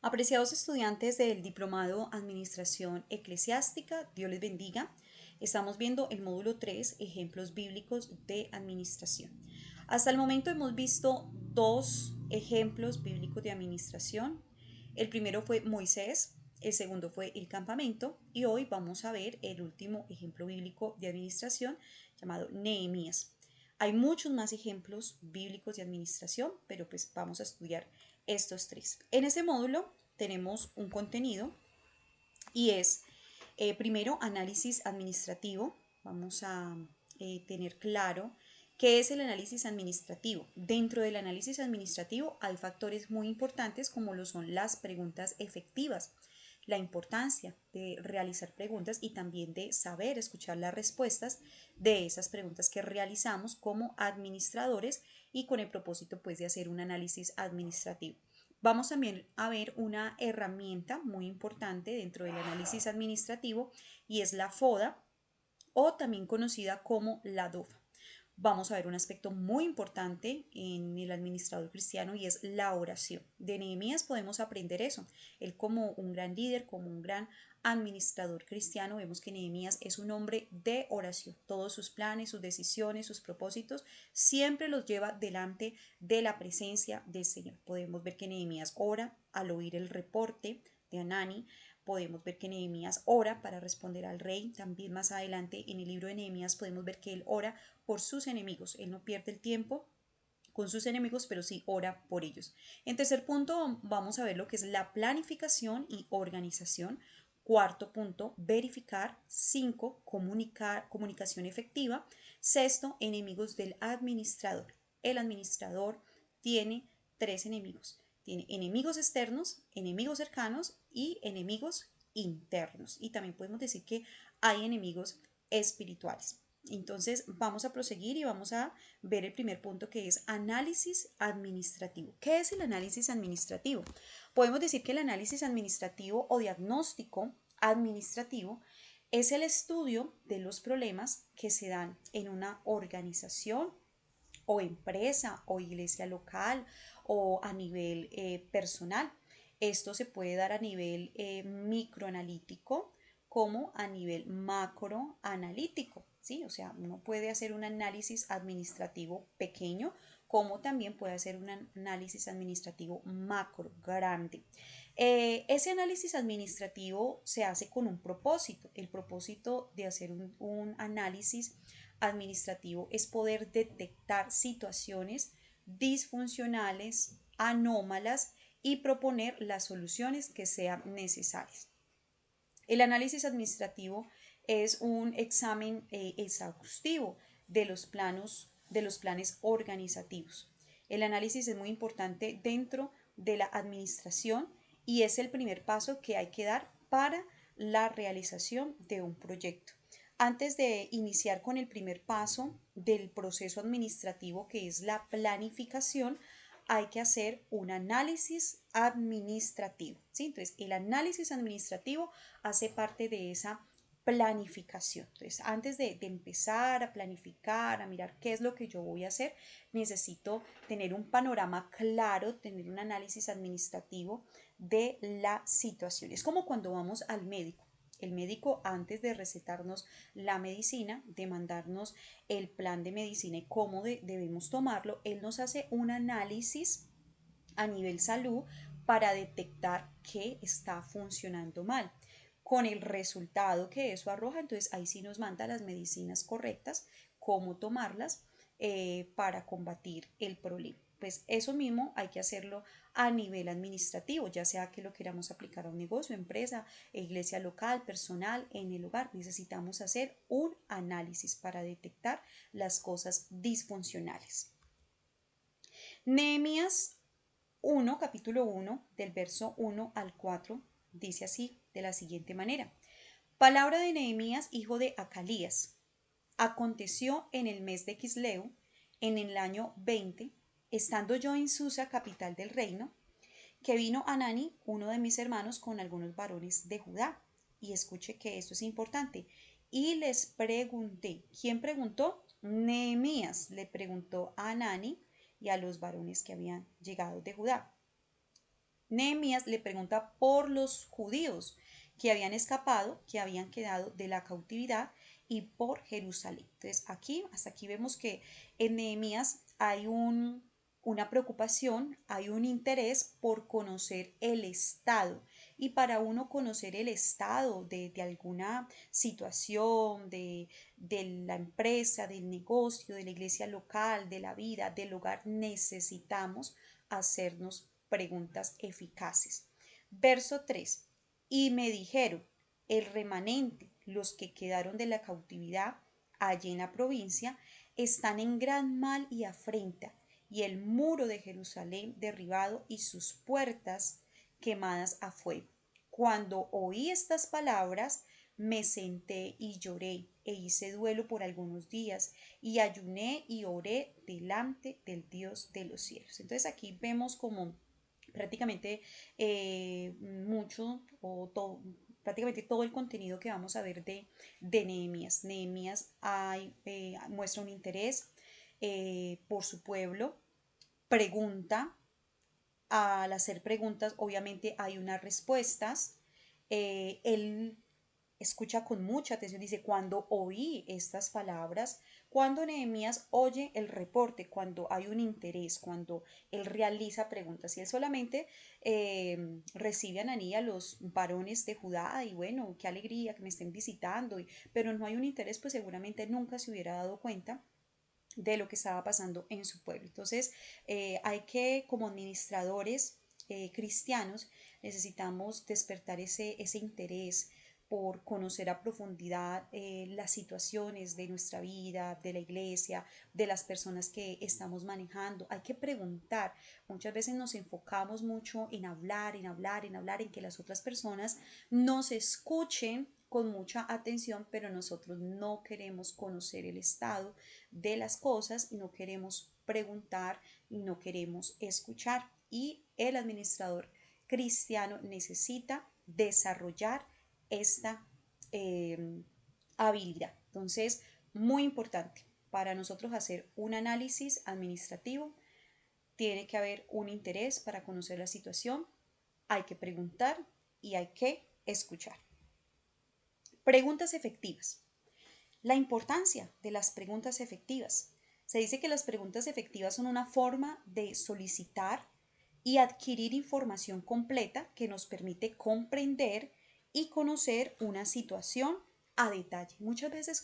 Apreciados estudiantes del Diplomado Administración Eclesiástica, Dios les bendiga. Estamos viendo el módulo 3, ejemplos bíblicos de administración. Hasta el momento hemos visto dos ejemplos bíblicos de administración. El primero fue Moisés, el segundo fue el campamento y hoy vamos a ver el último ejemplo bíblico de administración llamado Nehemías. Hay muchos más ejemplos bíblicos de administración, pero pues vamos a estudiar estos tres. En este módulo tenemos un contenido y es primero análisis administrativo. Vamos a tener claro qué es el análisis administrativo. Dentro del análisis administrativo hay factores muy importantes como lo son las preguntas efectivas, la importancia de realizar preguntas y también de saber escuchar las respuestas de esas preguntas que realizamos como administradores y con el propósito pues de hacer un análisis administrativo. Vamos también a ver una herramienta muy importante dentro del análisis administrativo y es la FODA o también conocida como la DOFA. Vamos a ver un aspecto muy importante en el administrador cristiano y es la oración. De Nehemías podemos aprender eso. Él como un gran líder, como un gran administrador cristiano, vemos que Nehemías es un hombre de oración. Todos sus planes, sus decisiones, sus propósitos, siempre los lleva delante de la presencia del Señor. Podemos ver que Nehemías ora al oír el reporte de Hanani. Podemos ver que Nehemías ora para responder al rey. También más adelante en el libro de Nehemías podemos ver que él ora por sus enemigos. Él no pierde el tiempo con sus enemigos, pero sí ora por ellos. En tercer punto vamos a ver lo que es la planificación y organización. Cuarto punto, verificar. 5, comunicación efectiva. Sexto, enemigos del administrador. El administrador tiene tres enemigos. Tiene enemigos externos, enemigos cercanos y enemigos internos. Y también podemos decir que hay enemigos espirituales. Entonces vamos a proseguir y vamos a ver el primer punto que es análisis administrativo. ¿Qué es el análisis administrativo? Podemos decir que el análisis administrativo o diagnóstico administrativo es el estudio de los problemas que se dan en una organización o empresa o iglesia local o a nivel personal. Esto se puede dar a nivel microanalítico como a nivel macroanalítico, ¿sí? O sea, uno puede hacer un análisis administrativo pequeño como también puede hacer un análisis administrativo macro, grande. Ese análisis administrativo se hace con un propósito. El propósito de hacer un análisis administrativo es poder detectar situaciones disfuncionales, anómalas y proponer las soluciones que sean necesarias. El análisis administrativo es un examen exhaustivo de los planes organizativos. El análisis es muy importante dentro de la administración y es el primer paso que hay que dar para la realización de un proyecto. Antes de iniciar con el primer paso del proceso administrativo, que es la planificación, hay que hacer un análisis administrativo, ¿sí? Entonces, el análisis administrativo hace parte de esa planificación. Entonces, antes de empezar a planificar, a mirar qué es lo que yo voy a hacer, necesito tener un panorama claro, tener un análisis administrativo de la situación. Es como cuando vamos al médico. El médico, antes de recetarnos la medicina, de mandarnos el plan de medicina y cómo debemos tomarlo, él nos hace un análisis a nivel salud para detectar qué está funcionando mal. Con el resultado que eso arroja, entonces ahí sí nos manda las medicinas correctas, cómo tomarlas para combatir el problema. Pues eso mismo hay que hacerlo a nivel administrativo, ya sea que lo queramos aplicar a un negocio, empresa, iglesia local, personal, en el hogar. Necesitamos hacer un análisis para detectar las cosas disfuncionales. Nehemías 1, capítulo 1, del verso 1 al 4, dice así, de la siguiente manera. Palabra de Nehemías, hijo de Acalías. Aconteció en el mes de Quisleu, en el año 20, estando yo en Susa, capital del reino, que vino Hanani, uno de mis hermanos, con algunos varones de Judá. Y escuche que esto es importante. Y les pregunté, ¿quién preguntó? Nehemías le preguntó a Hanani y a los varones que habían llegado de Judá. Nehemías le pregunta por los judíos que habían escapado, que habían quedado de la cautividad y por Jerusalén. Entonces aquí, hasta aquí vemos que en Nehemías hay una preocupación, hay un interés por conocer el estado. Y para uno conocer el estado de alguna situación, de la empresa, del negocio, de la iglesia local, de la vida, del hogar, necesitamos hacernos preguntas eficaces. Verso 3. Y me dijeron, el remanente, los que quedaron de la cautividad allí en la provincia, están en gran mal y afrenta, y el muro de Jerusalén derribado y sus puertas quemadas a fuego. Cuando oí estas palabras, me senté y lloré e hice duelo por algunos días y ayuné y oré delante del Dios de los cielos. Entonces aquí vemos como prácticamente mucho o todo, prácticamente todo el contenido que vamos a ver de Nehemías. Nehemías muestra un interés por su pueblo, pregunta, al hacer preguntas obviamente hay unas respuestas, él escucha con mucha atención, dice, cuando oí estas palabras, cuando Nehemías oye el reporte, cuando hay un interés, cuando él realiza preguntas, y él solamente recibe a Ananí, a los varones de Judá, y bueno, qué alegría que me estén visitando, pero no hay un interés, pues seguramente nunca se hubiera dado cuenta de lo que estaba pasando en su pueblo. Entonces, hay que, como administradores cristianos, necesitamos despertar ese interés por conocer a profundidad las situaciones de nuestra vida, de la iglesia, de las personas que estamos manejando. Hay que preguntar. Muchas veces nos enfocamos mucho en hablar, en hablar, en hablar, en que las otras personas nos escuchen con mucha atención, pero nosotros no queremos conocer el estado de las cosas y no queremos preguntar y no queremos escuchar. Y el administrador cristiano necesita desarrollar esta eh, habilidad. Entonces, muy importante para nosotros hacer un análisis administrativo, tiene que haber un interés para conocer la situación, hay que preguntar y hay que escuchar. Preguntas efectivas. La importancia de las preguntas efectivas. Se dice que las preguntas efectivas son una forma de solicitar y adquirir información completa que nos permite comprender y conocer una situación a detalle. Muchas veces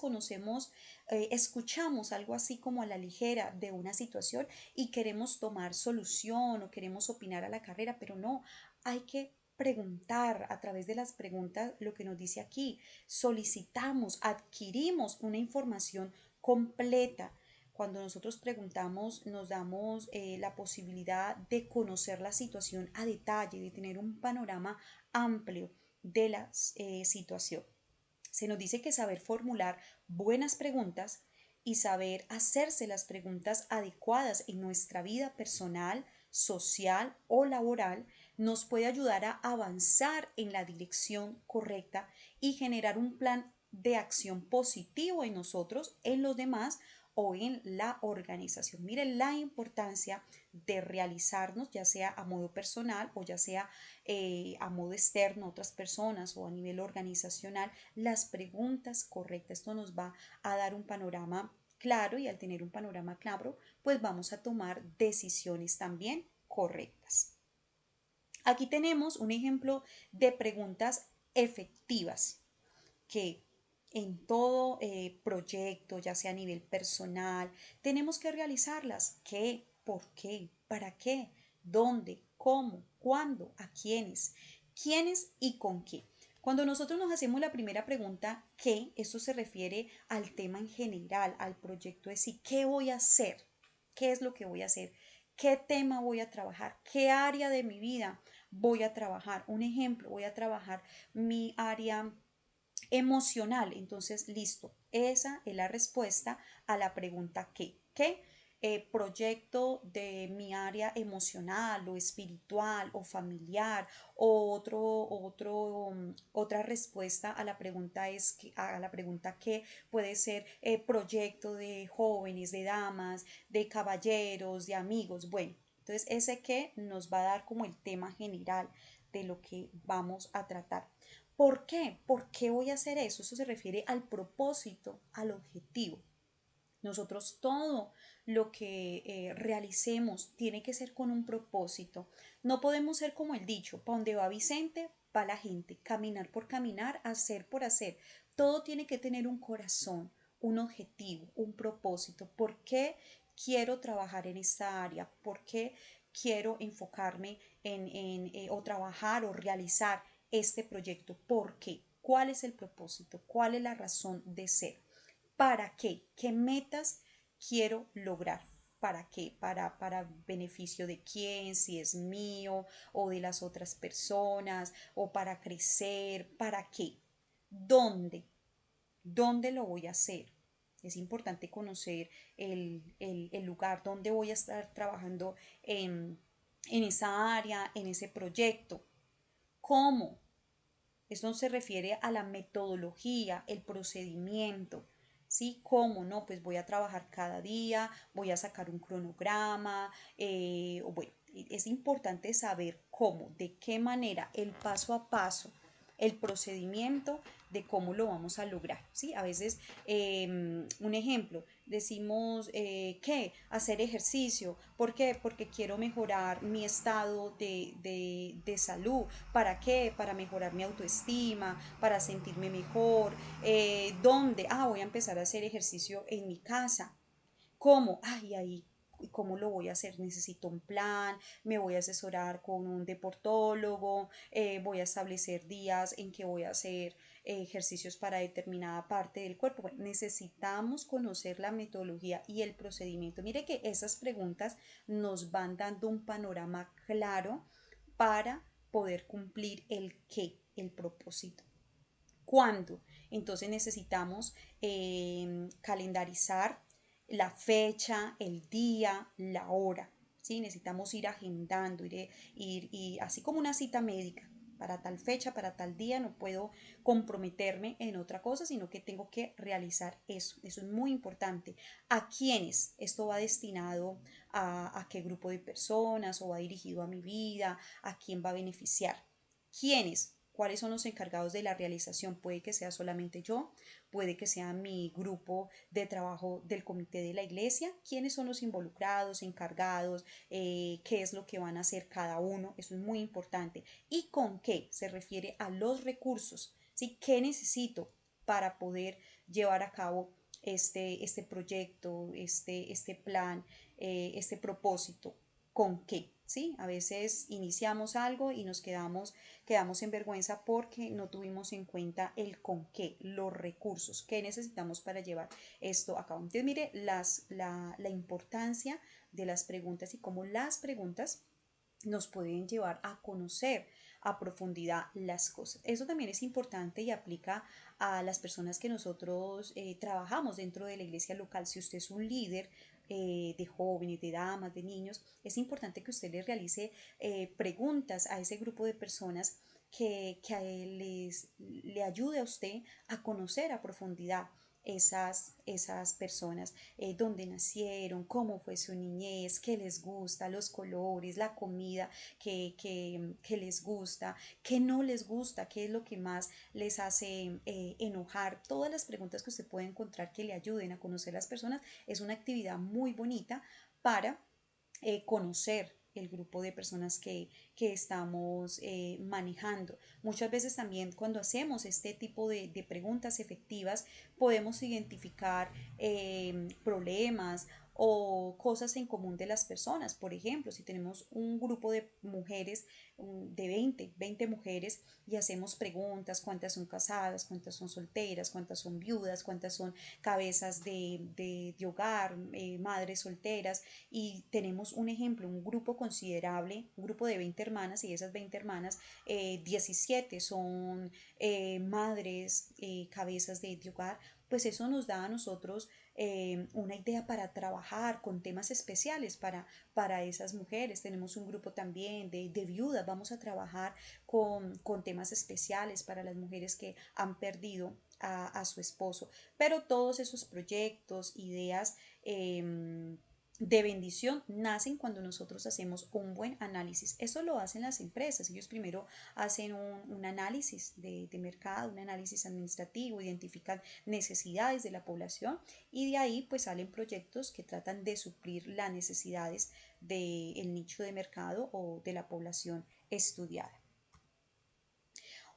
escuchamos algo así como a la ligera de una situación y queremos tomar solución o queremos opinar a la carrera, pero no, hay que preguntar a través de las preguntas lo que nos dice aquí. Solicitamos, adquirimos una información completa. Cuando nosotros preguntamos, nos damos la posibilidad de conocer la situación a detalle, de tener un panorama amplio de la situación. Se nos dice que saber formular buenas preguntas y saber hacerse las preguntas adecuadas en nuestra vida personal, social o laboral nos puede ayudar a avanzar en la dirección correcta y generar un plan de acción positivo en nosotros, en los demás o en la organización. Miren la importancia de realizarnos, ya sea a modo personal o ya sea a modo externo, a otras personas o a nivel organizacional, las preguntas correctas. Esto nos va a dar un panorama claro y al tener un panorama claro, pues vamos a tomar decisiones también correctas. Aquí tenemos un ejemplo de preguntas efectivas que en todo proyecto, ya sea a nivel personal, tenemos que realizarlas. ¿Qué? ¿Por qué? ¿Para qué? ¿Dónde? ¿Cómo? ¿Cuándo? ¿A quiénes? ¿Quiénes y con qué? Cuando nosotros nos hacemos la primera pregunta, ¿qué? Eso se refiere al tema en general, al proyecto de sí. ¿Qué voy a hacer? ¿Qué es lo que voy a hacer? ¿Qué tema voy a trabajar? ¿Qué área de mi vida voy a trabajar? Un ejemplo, voy a trabajar mi área emocional. Entonces, listo, esa es la respuesta a la pregunta ¿qué? ¿Qué? Proyecto de mi área emocional o espiritual o familiar o otra respuesta a la pregunta es que a la pregunta ¿qué? Puede ser proyecto de jóvenes, de damas, de caballeros, de amigos. Bueno, Entonces, ese qué nos va a dar como el tema general de lo que vamos a tratar. ¿Por qué? ¿Por qué voy a hacer eso? Eso se refiere al propósito, al objetivo. Nosotros todo lo que realicemos tiene que ser con un propósito. No podemos ser como el dicho, para donde va Vicente, va la gente, caminar por caminar, hacer por hacer. Todo tiene que tener un corazón, un objetivo, un propósito. ¿Por qué quiero trabajar en esta área? ¿Por qué quiero enfocarme o trabajar o realizar este proyecto? ¿Por qué? ¿Cuál es el propósito? ¿Cuál es la razón de ser? ¿Para qué? ¿Qué metas quiero lograr? ¿Para qué? Para beneficio de quién, si es mío o de las otras personas, o para crecer, ¿para qué? ¿Dónde? ¿Dónde lo voy a hacer? Es importante conocer el lugar donde voy a estar trabajando en esa área, en ese proyecto. ¿Cómo? Esto se refiere a la metodología, el procedimiento. ¿Sí? ¿Cómo? No, pues voy a trabajar cada día, voy a sacar un cronograma, bueno, es importante saber cómo, de qué manera, el paso a paso, el procedimiento de cómo lo vamos a lograr, ¿sí? A veces, un ejemplo, decimos que hacer ejercicio. ¿Por qué? Porque quiero mejorar mi estado de salud. ¿Para qué? Para mejorar mi autoestima, para sentirme mejor. ¿Dónde? Ah, voy a empezar a hacer ejercicio en mi casa. ¿Cómo? Ay, ahí, ¿cómo lo voy a hacer? Necesito un plan, me voy a asesorar con un deportólogo, voy a establecer días en que voy a hacer ejercicios para determinada parte del cuerpo. Bueno, necesitamos conocer la metodología y el procedimiento. Mire que esas preguntas nos van dando un panorama claro para poder cumplir el qué, el propósito. ¿Cuándo? Entonces necesitamos calendarizar la fecha, el día, la hora. ¿Sí? Necesitamos ir agendando, así como una cita médica. Para tal fecha, para tal día, no puedo comprometerme en otra cosa, sino que tengo que realizar eso. Eso es muy importante. ¿A quiénes? Esto va destinado a qué grupo de personas o va dirigido a mi vida, a quién va a beneficiar. ¿Quiénes? ¿Cuáles son los encargados de la realización? Puede que sea solamente yo, puede que sea mi grupo de trabajo del comité de la iglesia. ¿Quiénes son los involucrados, encargados? ¿Qué es lo que van a hacer cada uno? Eso es muy importante. ¿Y con qué? Se refiere a los recursos. ¿Sí? ¿Qué necesito para poder llevar a cabo este proyecto, este plan, este propósito? ¿Con qué? ¿Sí? A veces iniciamos algo y quedamos en vergüenza porque no tuvimos en cuenta el con qué, los recursos que necesitamos para llevar esto a cabo. Entonces, mire la importancia de las preguntas y cómo las preguntas nos pueden llevar a conocer a profundidad las cosas. Eso también es importante y aplica a las personas que nosotros trabajamos dentro de la iglesia local. Si usted es un líder de jóvenes, de damas, de niños, es importante que usted le realice preguntas a ese grupo de personas le ayude a usted a conocer a profundidad esas personas, dónde nacieron, cómo fue su niñez, qué les gusta, los colores, la comida que les gusta, qué no les gusta, qué es lo que más les hace enojar. Todas las preguntas que usted puede encontrar que le ayuden a conocer a las personas es una actividad muy bonita para conocer el grupo de personas que estamos manejando. Muchas veces también cuando hacemos este tipo de preguntas efectivas podemos identificar problemas o cosas en común de las personas. Por ejemplo, si tenemos un grupo de mujeres, de veinte mujeres, y hacemos preguntas, cuántas son casadas, cuántas son solteras, cuántas son viudas, cuántas son cabezas de hogar, madres solteras, y tenemos un ejemplo, un grupo considerable, un grupo de 20 hermanas, y de esas 20 hermanas, 17 son madres, cabezas de hogar, pues eso nos da a nosotros una idea para trabajar con temas especiales para esas mujeres. Tenemos un grupo también de viudas, vamos a trabajar con temas especiales para las mujeres que han perdido a su esposo. Pero todos esos proyectos, ideas, de bendición nacen cuando nosotros hacemos un buen análisis. Eso lo hacen las empresas. Ellos primero hacen un análisis de mercado, un análisis administrativo, identifican necesidades de la población y de ahí pues salen proyectos que tratan de suplir las necesidades del nicho de mercado o de la población estudiada.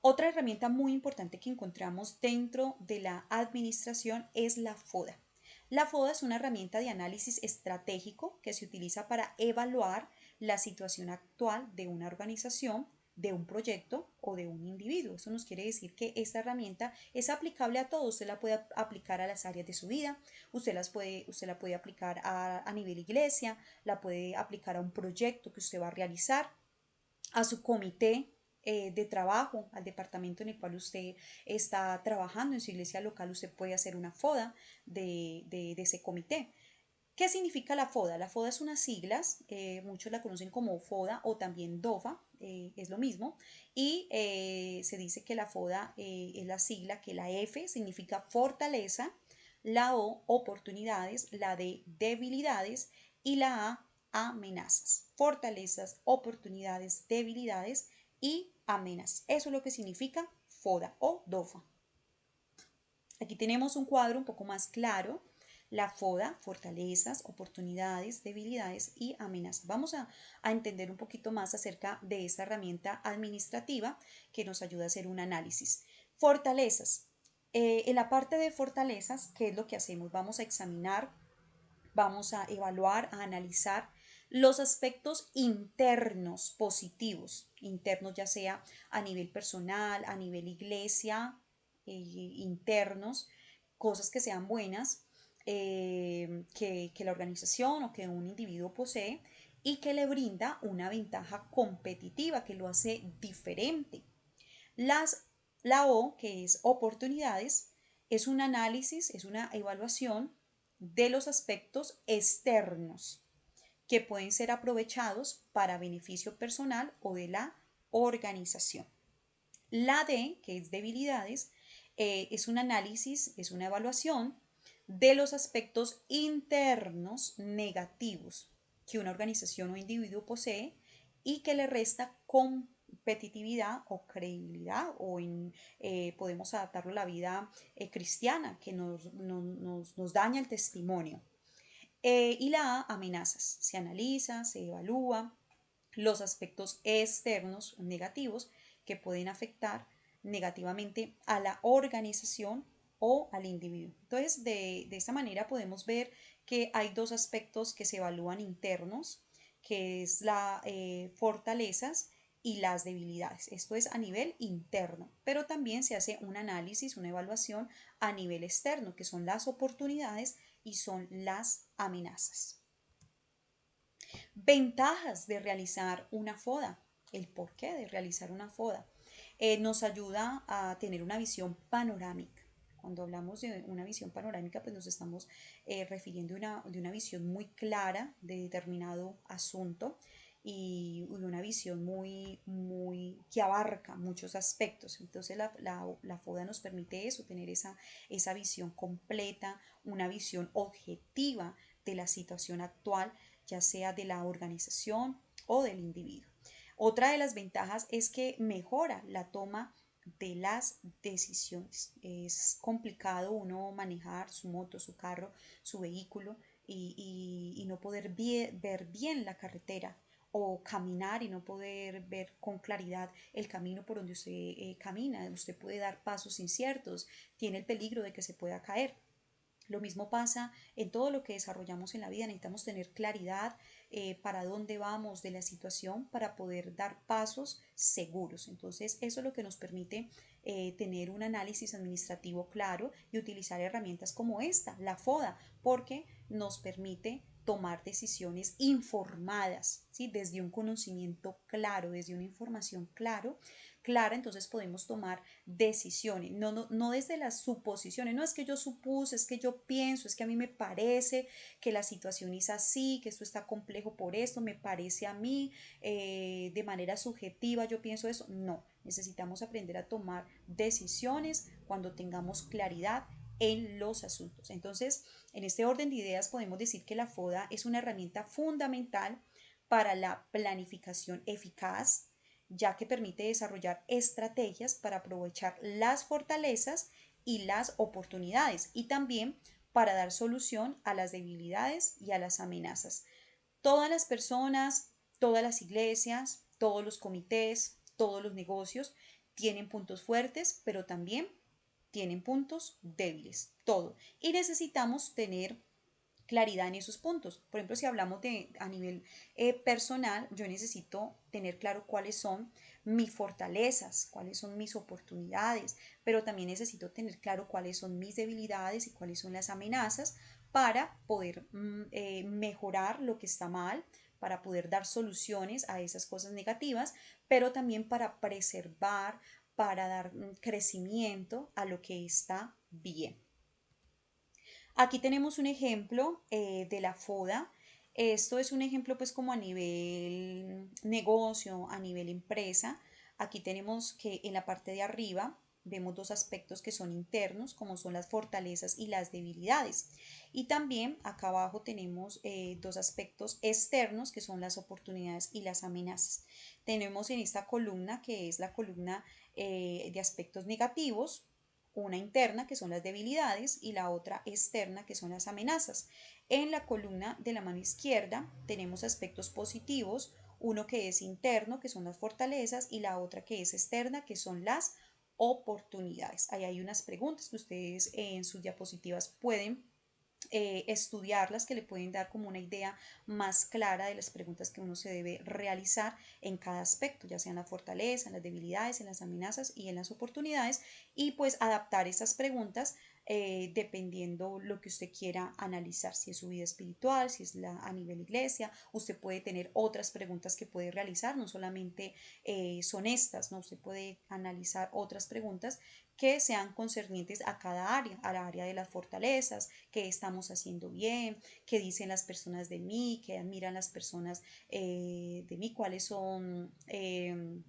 Otra herramienta muy importante que encontramos dentro de la administración es la FODA. La FODA es una herramienta de análisis estratégico que se utiliza para evaluar la situación actual de una organización, de un proyecto o de un individuo. Eso nos quiere decir que esta herramienta es aplicable a todo. Usted la puede aplicar a las áreas de su vida, usted la puede aplicar a nivel iglesia, la puede aplicar a un proyecto que usted va a realizar, a su comité de trabajo, al departamento en el cual usted está trabajando en su iglesia local, usted puede hacer una FODA de ese comité. ¿Qué significa la FODA? La FODA es unas siglas, muchos la conocen como FODA o también DOFA, es lo mismo, y se dice que la FODA es la sigla que la F significa fortaleza, la O oportunidades, la D debilidades y la A amenazas. Fortalezas, oportunidades, debilidades y amenazas. Eso es lo que significa FODA o DOFA. Aquí tenemos un cuadro un poco más claro. La FODA, fortalezas, oportunidades, debilidades y amenazas. Vamos a entender un poquito más acerca de esta herramienta administrativa que nos ayuda a hacer un análisis. Fortalezas. En la parte de fortalezas, ¿qué es lo que hacemos? Vamos a examinar, vamos a evaluar, a analizar los aspectos internos positivos, internos ya sea a nivel personal, a nivel iglesia, internos, cosas que sean buenas, que la organización o que un individuo posee y que le brinda una ventaja competitiva, que lo hace diferente. Las, la O, que es oportunidades, es un análisis, es una evaluación de los aspectos externos que pueden ser aprovechados para beneficio personal o de la organización. La D, que es debilidades, es un análisis, es una evaluación de los aspectos internos negativos que una organización o individuo posee y que le resta competitividad o credibilidad o podemos adaptarlo a la vida cristiana que nos daña el testimonio. Y la A, amenazas. Se analiza, se evalúa los aspectos externos negativos que pueden afectar negativamente a la organización o al individuo. Entonces, de esta manera podemos ver que hay dos aspectos que se evalúan internos, que es la fortalezas y las debilidades. Esto es a nivel interno, pero también se hace un análisis, una evaluación a nivel externo, que son las oportunidades y son las amenazas. Ventajas de realizar una FODA. El porqué de realizar una FODA. Nos ayuda a tener una visión panorámica. Cuando hablamos de una visión panorámica, pues nos estamos refiriendo de una visión muy clara de determinado asunto y una visión que abarca muchos aspectos. Entonces la FODA nos permite eso, tener esa visión completa, una visión objetiva de la situación actual, ya sea de la organización o del individuo. Otra de las ventajas es que mejora la toma de las decisiones. Es complicado uno manejar su moto, su carro, su vehículo y no poder ver bien la carretera o caminar y no poder ver con claridad el camino por donde usted camina. Usted puede dar pasos inciertos, tiene el peligro de que se pueda caer. Lo mismo pasa en todo lo que desarrollamos en la vida. Necesitamos tener claridad para dónde vamos de la situación para poder dar pasos seguros. Entonces, eso es lo que nos permite tener un análisis administrativo claro y utilizar herramientas como esta, la FODA, porque nos permite tomar decisiones informadas, ¿sí? Desde un conocimiento claro, desde una información clara, entonces podemos tomar decisiones, no desde las suposiciones, no es que yo supuse, es que yo pienso, es que a mí me parece que la situación es así, que esto está complejo por esto, me parece a mí, de manera subjetiva yo pienso eso, no, necesitamos aprender a tomar decisiones cuando tengamos claridad en los asuntos. Entonces, en este orden de ideas podemos decir que la FODA es una herramienta fundamental para la planificación eficaz, ya que permite desarrollar estrategias para aprovechar las fortalezas y las oportunidades y también para dar solución a las debilidades y a las amenazas. Todas las personas, todas las iglesias, todos los comités, todos los negocios tienen puntos fuertes, pero también tienen puntos débiles, todo. Y necesitamos tener claridad en esos puntos. Por ejemplo, si hablamos de a nivel personal, yo necesito tener claro cuáles son mis fortalezas, cuáles son mis oportunidades, pero también necesito tener claro cuáles son mis debilidades y cuáles son las amenazas para poder mejorar lo que está mal, para poder dar soluciones a esas cosas negativas, pero también para preservar, para dar crecimiento a lo que está bien. Aquí tenemos un ejemplo de la FODA. Esto es un ejemplo pues como a nivel negocio, a nivel empresa. Aquí tenemos que en la parte de arriba vemos dos aspectos que son internos, como son las fortalezas y las debilidades. Y también acá abajo tenemos dos aspectos externos, que son las oportunidades y las amenazas. Tenemos en esta columna, que es la columna de aspectos negativos, una interna, que son las debilidades, y la otra externa, que son las amenazas. En la columna de la mano izquierda tenemos aspectos positivos, uno que es interno, que son las fortalezas, y la otra que es externa, que son las oportunidades. Ahí hay unas preguntas que ustedes en sus diapositivas pueden estudiarlas, que le pueden dar como una idea más clara de las preguntas que uno se debe realizar en cada aspecto, ya sea en la fortaleza, en las debilidades, en las amenazas y en las oportunidades, y pues adaptar esas preguntas dependiendo lo que usted quiera analizar, si es su vida espiritual, si es a nivel iglesia. Usted puede tener otras preguntas que puede realizar, no solamente son estas, ¿no? Usted puede analizar otras preguntas que sean concernientes a cada área, a la área de las fortalezas, qué estamos haciendo bien, qué dicen las personas de mí, qué admiran las personas de mí, cuáles son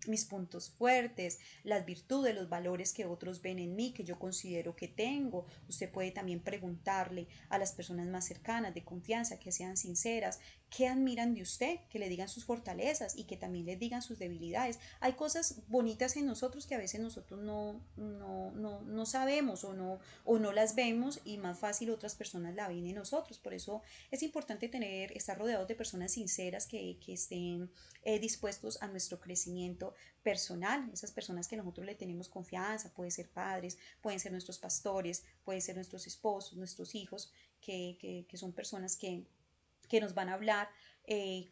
mis puntos fuertes, las virtudes, los valores que otros ven en mí, que yo considero que tengo. Usted puede también preguntarle a las personas más cercanas, de confianza, que sean sinceras, qué admiran de usted, que le digan sus fortalezas y que también les digan sus debilidades. Hay cosas bonitas en nosotros que a veces nosotros no sabemos o no las vemos, y más fácil otras personas la ven en nosotros. Por eso es importante estar rodeados de personas sinceras que estén dispuestos a nuestro crecimiento personal, esas personas que nosotros le tenemos confianza, pueden ser padres, pueden ser nuestros pastores, pueden ser nuestros esposos, nuestros hijos, que son personas que nos van a hablar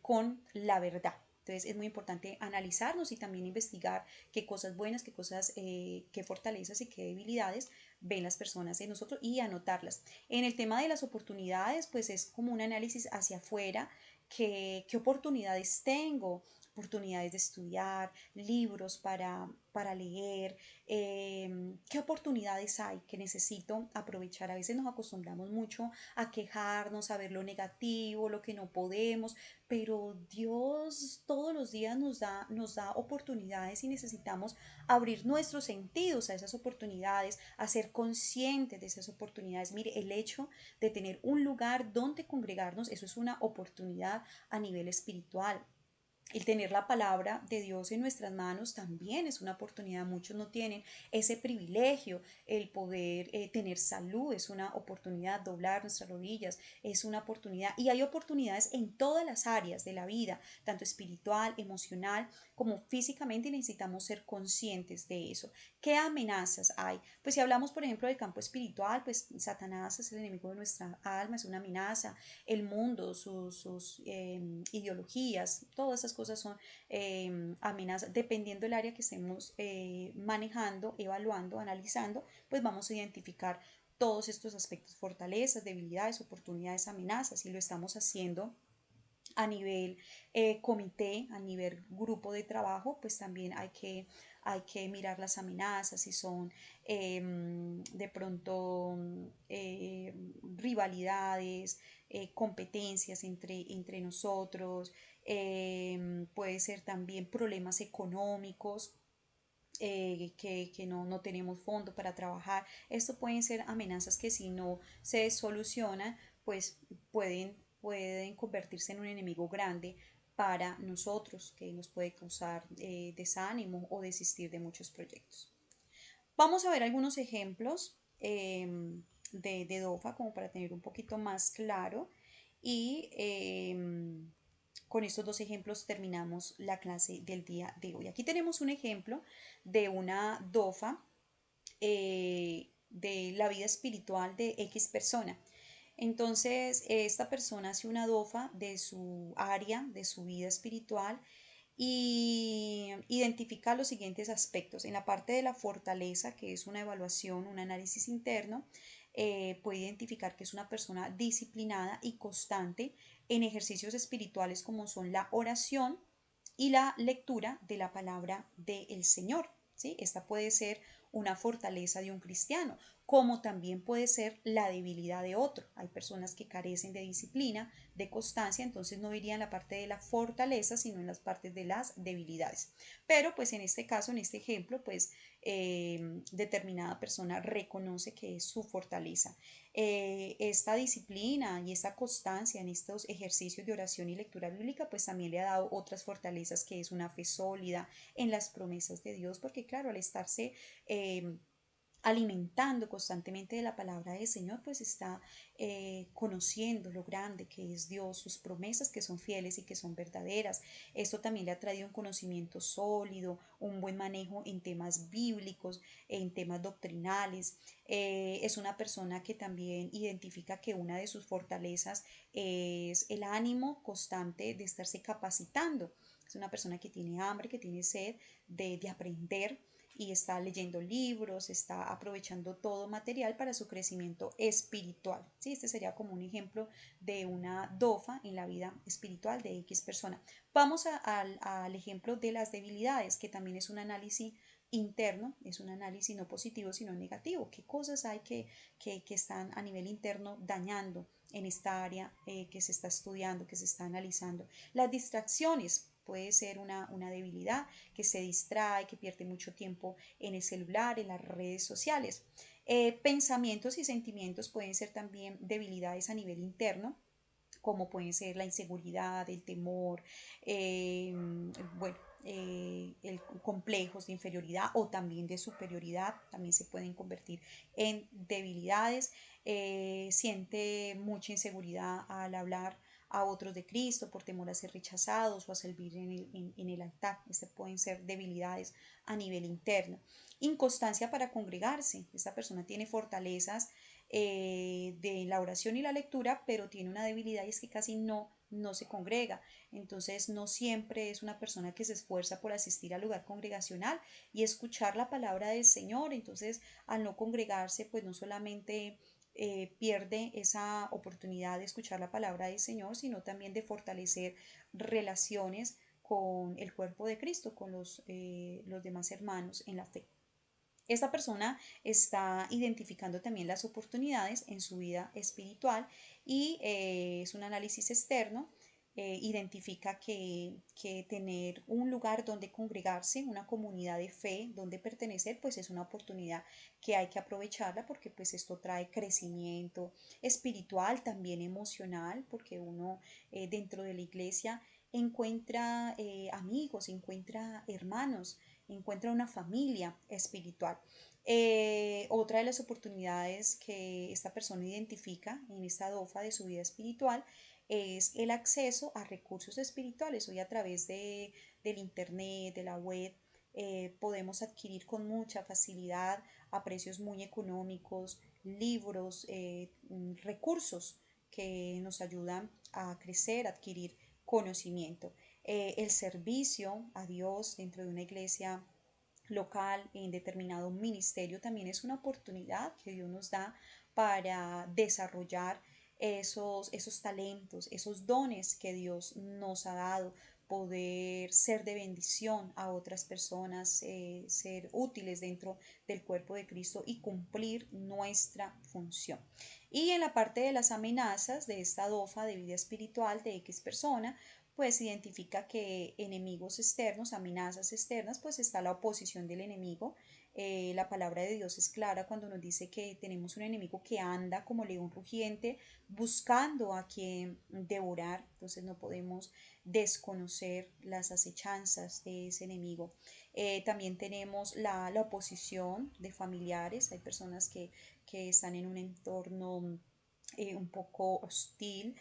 con la verdad. Entonces es muy importante analizarnos y también investigar qué cosas buenas, qué cosas, qué fortalezas y qué debilidades ven las personas en nosotros y anotarlas. En el tema de las oportunidades, pues es como un análisis hacia afuera, qué oportunidades tengo, oportunidades de estudiar, libros para leer, qué oportunidades hay que necesito aprovechar. A veces nos acostumbramos mucho a quejarnos, a ver lo negativo, lo que no podemos, pero Dios todos los días nos da oportunidades y necesitamos abrir nuestros sentidos a esas oportunidades, a ser conscientes de esas oportunidades. Mire, el hecho de tener un lugar donde congregarnos, eso es una oportunidad a nivel espiritual. El tener la palabra de Dios en nuestras manos también es una oportunidad. Muchos no tienen ese privilegio. El poder tener salud es una oportunidad. Doblar nuestras rodillas es una oportunidad. Y hay oportunidades en todas las áreas de la vida, tanto espiritual, emocional como físicamente, y necesitamos ser conscientes de eso. ¿Qué amenazas hay? Pues si hablamos, por ejemplo, del campo espiritual, pues Satanás es el enemigo de nuestra alma, es una amenaza. El mundo, sus ideologías, todas esas cosas son amenazas. Dependiendo del área que estemos manejando, evaluando, analizando, pues vamos a identificar todos estos aspectos: fortalezas, debilidades, oportunidades, amenazas. Y lo estamos haciendo a nivel comité, a nivel grupo de trabajo, pues también hay que mirar las amenazas, si son de pronto rivalidades, competencias entre nosotros, puede ser también problemas económicos. que no tenemos fondo para trabajar. Esto pueden ser amenazas que si no se solucionan, pues pueden convertirse en un enemigo grande para nosotros, que nos puede causar desánimo o desistir de muchos proyectos. Vamos a ver algunos ejemplos de DOFA como para tener un poquito más claro y con estos dos ejemplos terminamos la clase del día de hoy. Aquí tenemos un ejemplo de una DOFA de la vida espiritual de X persona. Entonces, esta persona hace una DOFA de su área, de su vida espiritual y identifica los siguientes aspectos. En la parte de la fortaleza, que es una evaluación, un análisis interno, puede identificar que es una persona disciplinada y constante en ejercicios espirituales como son la oración y la lectura de la palabra del Señor. ¿Sí? Esta puede ser una fortaleza de un cristiano, como también puede ser la debilidad de otro. Hay personas que carecen de disciplina, de constancia, entonces no iría en la parte de la fortaleza, sino en las partes de las debilidades. Pero pues en este caso, en este ejemplo, pues determinada persona reconoce que es su fortaleza. Esta disciplina y esta constancia en estos ejercicios de oración y lectura bíblica, pues también le ha dado otras fortalezas, que es una fe sólida en las promesas de Dios, porque claro, al estarse alimentando constantemente de la palabra del Señor, pues está conociendo lo grande que es Dios, sus promesas que son fieles y que son verdaderas. Esto también le ha traído un conocimiento sólido, un buen manejo en temas bíblicos, en temas doctrinales. Es una persona que también identifica que una de sus fortalezas es el ánimo constante de estarse capacitando. Es una persona que tiene hambre, que tiene sed de aprender y está leyendo libros, está aprovechando todo material para su crecimiento espiritual. ¿Sí? Este sería como un ejemplo de una DOFA en la vida espiritual de X persona. Vamos al ejemplo de las debilidades, que también es un análisis interno, es un análisis no positivo sino negativo. ¿Qué cosas hay que están a nivel interno dañando en esta área que se está estudiando, que se está analizando? Las distracciones. Puede ser una debilidad, que se distrae, que pierde mucho tiempo en el celular, en las redes sociales. Pensamientos y sentimientos pueden ser también debilidades a nivel interno, como pueden ser la inseguridad, el temor, eh, bueno, el complejos de inferioridad o también de superioridad, también se pueden convertir en debilidades. Siente mucha inseguridad al hablar a otros de Cristo por temor a ser rechazados o a servir en el altar. Estas pueden ser debilidades a nivel interno. Inconstancia para congregarse. Esta persona tiene fortalezas de la oración y la lectura, pero tiene una debilidad y es que casi no se congrega. Entonces no siempre es una persona que se esfuerza por asistir al lugar congregacional y escuchar la palabra del Señor. Entonces al no congregarse, pues no solamente pierde esa oportunidad de escuchar la palabra del Señor, sino también de fortalecer relaciones con el cuerpo de Cristo, con los demás hermanos en la fe. Esta persona está identificando también las oportunidades en su vida espiritual y es un análisis externo. Identifica que tener un lugar donde congregarse, una comunidad de fe donde pertenecer, pues es una oportunidad que hay que aprovecharla porque pues esto trae crecimiento espiritual, también emocional, porque uno dentro de la iglesia encuentra amigos, encuentra hermanos, encuentra una familia espiritual. Otra de las oportunidades que esta persona identifica en esta DOFA de su vida espiritual es el acceso a recursos espirituales. Hoy a través del internet, de la web, podemos adquirir con mucha facilidad a precios muy económicos libros, recursos que nos ayudan a crecer, a adquirir conocimiento. El servicio a Dios dentro de una iglesia local en determinado ministerio también es una oportunidad que Dios nos da para desarrollar esos talentos, esos dones que Dios nos ha dado, poder ser de bendición a otras personas, ser útiles dentro del cuerpo de Cristo y cumplir nuestra función. Y en la parte de las amenazas de esta DOFA de vida espiritual de X persona, pues identifica que enemigos externos, amenazas externas, pues está la oposición del enemigo. La palabra de Dios es clara cuando nos dice que tenemos un enemigo que anda como león rugiente buscando a quien devorar. Entonces no podemos desconocer las acechanzas de ese enemigo. También tenemos la oposición de familiares. Hay personas que están en un entorno un poco hostil,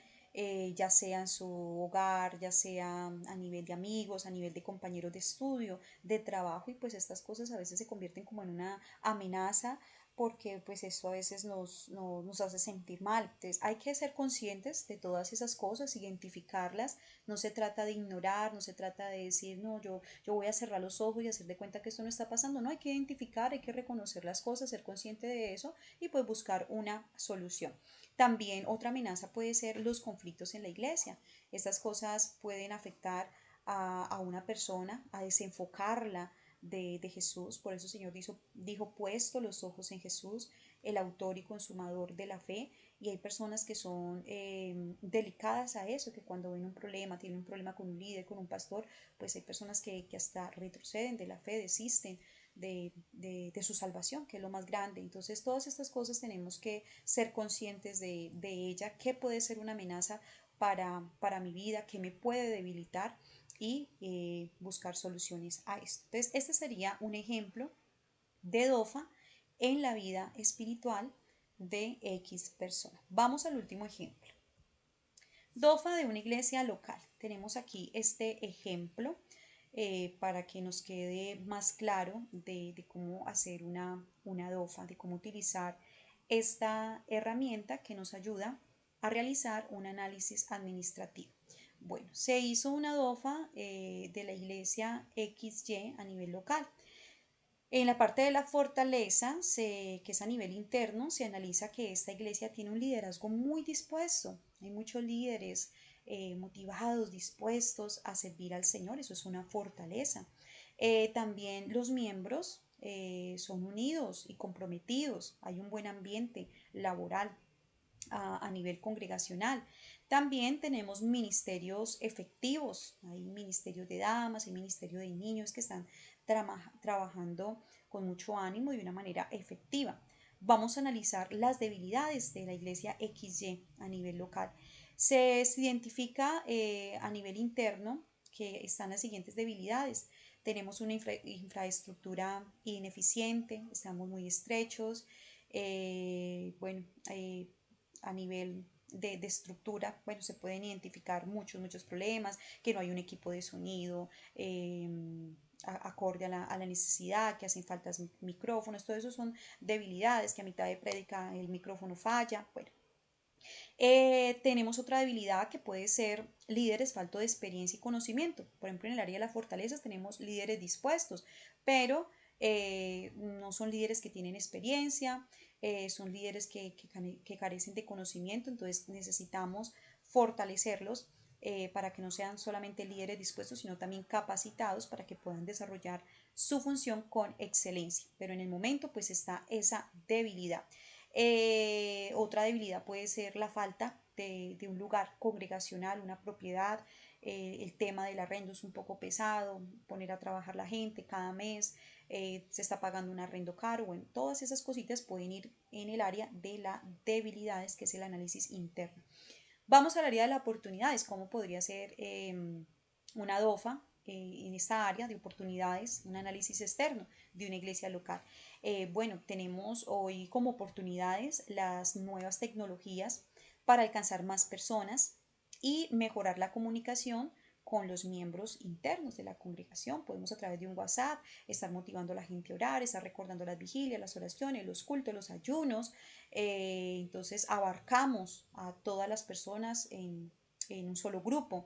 ya sea en su hogar, ya sea a nivel de amigos, a nivel de compañeros de estudio, de trabajo, y pues estas cosas a veces se convierten como en una amenaza porque pues esto a veces nos hace sentir mal. Entonces hay que ser conscientes de todas esas cosas, identificarlas. No se trata de ignorar, no se trata de decir, no, yo voy a cerrar los ojos y hacer de cuenta que esto no está pasando. No, hay que identificar, hay que reconocer las cosas, ser consciente de eso y pues buscar una solución. También otra amenaza puede ser los conflictos en la iglesia. Estas cosas pueden afectar a una persona, a desenfocarla de Jesús. Por eso el Señor dijo, puesto los ojos en Jesús, el autor y consumador de la fe. Y hay personas que son delicadas a eso, que cuando ven un problema, tienen un problema con un líder, con un pastor, pues hay personas que hasta retroceden de la fe, desisten de su salvación, que es lo más grande. Entonces, todas estas cosas tenemos que ser conscientes de ella, qué puede ser una amenaza para mi vida, qué me puede debilitar y buscar soluciones a esto. Entonces, este sería un ejemplo de DOFA en la vida espiritual de X persona. Vamos al último ejemplo. DOFA de una iglesia local. Tenemos aquí este ejemplo para que nos quede más claro de cómo hacer una DOFA, de cómo utilizar esta herramienta que nos ayuda a realizar un análisis administrativo. Bueno, se hizo una DOFA de la iglesia XY a nivel local. En la parte de la fortaleza, que es a nivel interno, se analiza que esta iglesia tiene un liderazgo muy dispuesto. Hay muchos líderes motivados, dispuestos a servir al Señor. Eso es una fortaleza. También los miembros son unidos y comprometidos. Hay un buen ambiente laboral a nivel congregacional. También tenemos ministerios efectivos, hay ministerios de damas, hay ministerios de niños que están trabajando con mucho ánimo y de una manera efectiva. Vamos a analizar las debilidades de la iglesia XY a nivel local. Se identifica a nivel interno que están las siguientes debilidades. Tenemos una infraestructura ineficiente, estamos muy estrechos, bueno, a nivel de estructura, bueno, se pueden identificar muchos problemas, que no hay un equipo de sonido acorde a la necesidad, que hacen falta micrófonos, todo eso son debilidades, que a mitad de prédica el micrófono falla, bueno. Tenemos otra debilidad que puede ser líderes falto de experiencia y conocimiento. Por ejemplo, en el área de las fortalezas tenemos líderes dispuestos, pero no son líderes que tienen experiencia, son líderes que carecen de conocimiento, entonces necesitamos fortalecerlos para que no sean solamente líderes dispuestos, sino también capacitados para que puedan desarrollar su función con excelencia. Pero en el momento pues está esa debilidad. Otra debilidad puede ser la falta de un lugar congregacional, una propiedad. El tema del arrendo es un poco pesado, poner a trabajar la gente cada mes, se está pagando un arrendo caro. Bueno, todas esas cositas pueden ir en el área de las debilidades, que es el análisis interno. Vamos al área de las oportunidades, cómo podría ser una DOFA en esta área de oportunidades, un análisis externo de una iglesia local. Bueno, tenemos hoy como oportunidades las nuevas tecnologías para alcanzar más personas y mejorar la comunicación con los miembros internos de la congregación. Podemos a través de un WhatsApp estar motivando a la gente a orar, estar recordando las vigilias, las oraciones, los cultos, los ayunos. Entonces abarcamos a todas las personas en un solo grupo.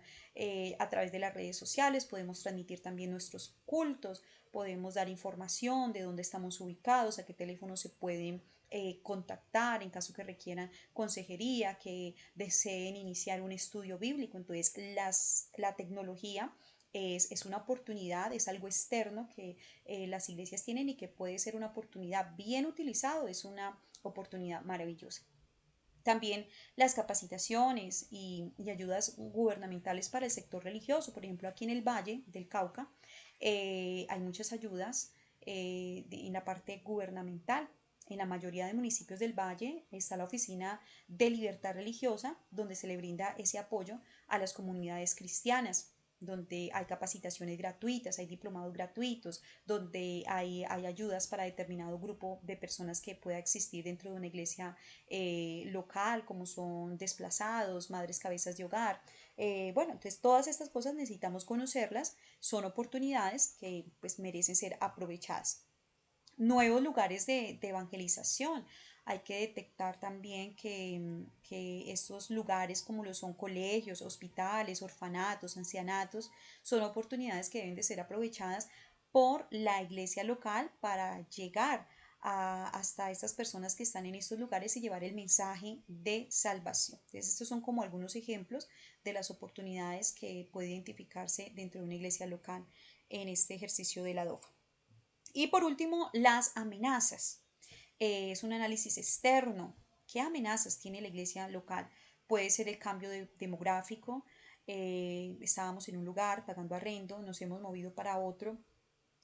A través de las redes sociales podemos transmitir también nuestros cultos, podemos dar información de dónde estamos ubicados, a qué teléfono se pueden contactar en caso que requieran consejería, que deseen iniciar un estudio bíblico. Entonces, la tecnología es una oportunidad, es algo externo que las iglesias tienen y que puede ser una oportunidad bien utilizado, es una oportunidad maravillosa. También las capacitaciones y ayudas gubernamentales para el sector religioso. Por ejemplo, aquí en el Valle del Cauca hay muchas ayudas en la parte gubernamental. En la mayoría de municipios del Valle está la Oficina de Libertad Religiosa, donde se le brinda ese apoyo a las comunidades cristianas, donde hay capacitaciones gratuitas, hay diplomados gratuitos, donde hay ayudas para determinado grupo de personas que pueda existir dentro de una iglesia local, como son desplazados, madres cabezas de hogar. Bueno, entonces todas estas cosas necesitamos conocerlas, son oportunidades que pues merecen ser aprovechadas. Nuevos lugares de evangelización. Hay que detectar también que estos lugares como lo son colegios, hospitales, orfanatos, ancianatos, son oportunidades que deben de ser aprovechadas por la iglesia local para llegar hasta estas personas que están en estos lugares y llevar el mensaje de salvación. Entonces, estos son como algunos ejemplos de las oportunidades que puede identificarse dentro de una iglesia local en este ejercicio de la DOFA. Y por último, las amenazas. Es un análisis externo. ¿Qué amenazas tiene la iglesia local? Puede ser el cambio demográfico. Estábamos en un lugar pagando arrendo, nos hemos movido para otro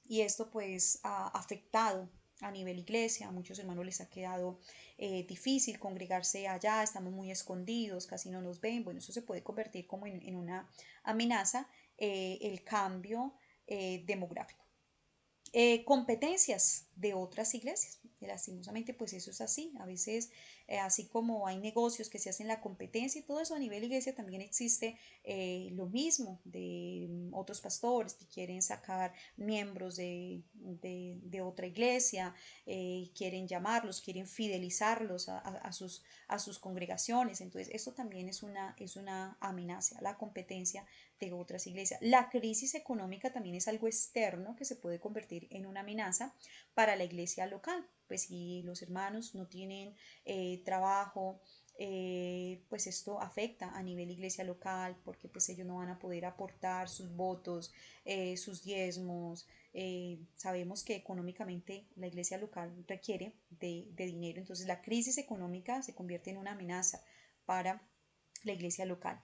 y esto pues ha afectado a nivel iglesia, a muchos hermanos les ha quedado difícil congregarse allá, estamos muy escondidos, casi no nos ven, bueno, eso se puede convertir como en una amenaza, el cambio demográfico. Competencias de otras iglesias. Lastimosamente, pues eso es así. A veces, así como hay negocios que se hacen la competencia y todo eso a nivel iglesia, también existe lo mismo de otros pastores que quieren sacar miembros de otra iglesia, quieren llamarlos, quieren fidelizarlos a sus congregaciones. Entonces, esto también es una amenaza, la competencia de otras iglesias. La crisis económica también es algo externo que se puede convertir en una amenaza para la iglesia local. Pues si los hermanos no tienen trabajo, pues esto afecta a nivel iglesia local porque pues ellos no van a poder aportar sus votos, sus diezmos. Sabemos que económicamente la iglesia local requiere de dinero, entonces la crisis económica se convierte en una amenaza para la iglesia local.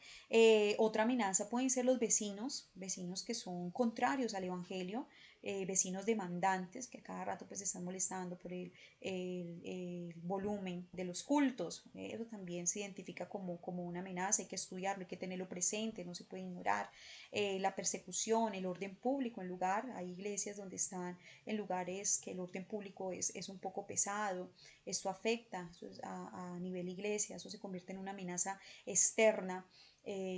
Otra amenaza pueden ser los vecinos, vecinos que son contrarios al evangelio, vecinos demandantes que a cada rato pues están molestando por el volumen de los cultos. Eso también se identifica como una amenaza, hay que estudiarlo, hay que tenerlo presente, no se puede ignorar. La persecución, el orden público en lugar, hay iglesias donde están en lugares que el orden público es un poco pesado, esto afecta a nivel iglesia, eso se convierte en una amenaza externa.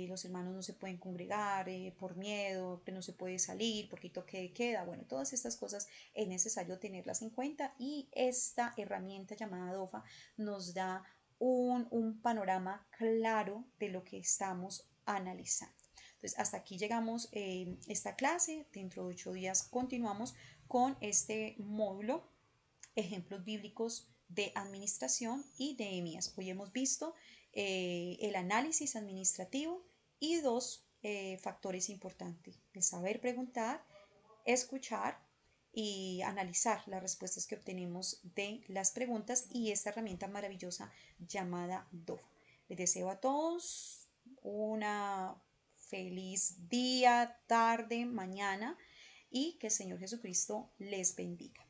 Los hermanos no se pueden congregar por miedo, que no se puede salir porque toque de queda. Bueno, todas estas cosas es necesario tenerlas en cuenta y esta herramienta llamada DOFA nos da un panorama claro de lo que estamos analizando. Entonces, hasta aquí llegamos esta clase. Dentro de 8 días continuamos con este módulo, ejemplos bíblicos de administración y de Nehemías. Hoy hemos visto el análisis administrativo y dos factores importantes, el saber preguntar, escuchar y analizar las respuestas que obtenemos de las preguntas y esta herramienta maravillosa llamada DOFA. Les deseo a todos una feliz día, tarde, mañana y que el Señor Jesucristo les bendiga.